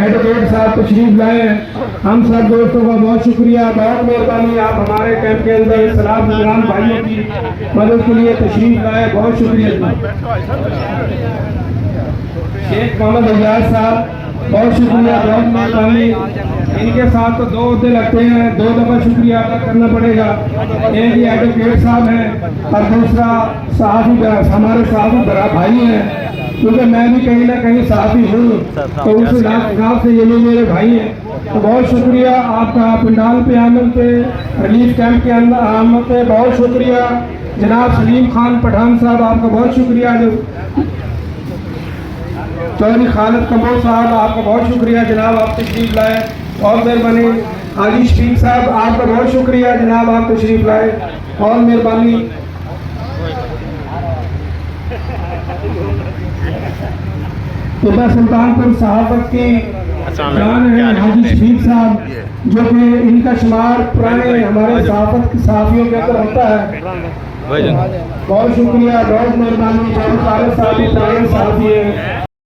Advocate साहब तशरीफ लाए हैं। हम सब दोस्तों का बहुत शुक्रिया, बहुत मेहरबानी, आप हमारे कैंप के अंदर सलाम निगरान भाइयों की मदद के लिए तशरीफ लाए, बहुत शुक्रिया। शेख मोहम्मद एजाज साहब बहुत शुक्रिया, बहुत मेहरबानी। इनके साथ तो 2 होते लगते हैं, 2 दफ़ा शुक्रिया अदा करना पड़ेगा। एक ही एडवोकेट साहब हैं और दूसरा साहबी, हमारे साहबी बड़ा भाई हैं, क्योंकि मैं भी कहीं ना कहीं साहबी हूँ, तो उस हिसाब से ये भी मेरे भाई हैं। तो बहुत शुक्रिया आपका पंडाल पे आने पे, रिलीफ कैंप के अंदर आने पे बहुत शुक्रिया। जनाब सलीम खान पठान साहब आपका बहुत शुक्रिया। चौधरी खालिद कमर साहब आपका बहुत शुक्रिया जनाब, आप तशरीफ लाए, और मेहरबानी। हाजी शफीक साहब आपका बहुत शुक्रिया जनाब, आप तशरीफ लाए, और मेहरबानी। तिब्बत सुल्तानपुर सहाफत की जान है हाजी शफीक साहब, जो कि इनका शुमार पुराने हमारे सहाफियों के अंदर होता है। बहुत शुक्रिया, बहुत मेहरबानी। साहब साहब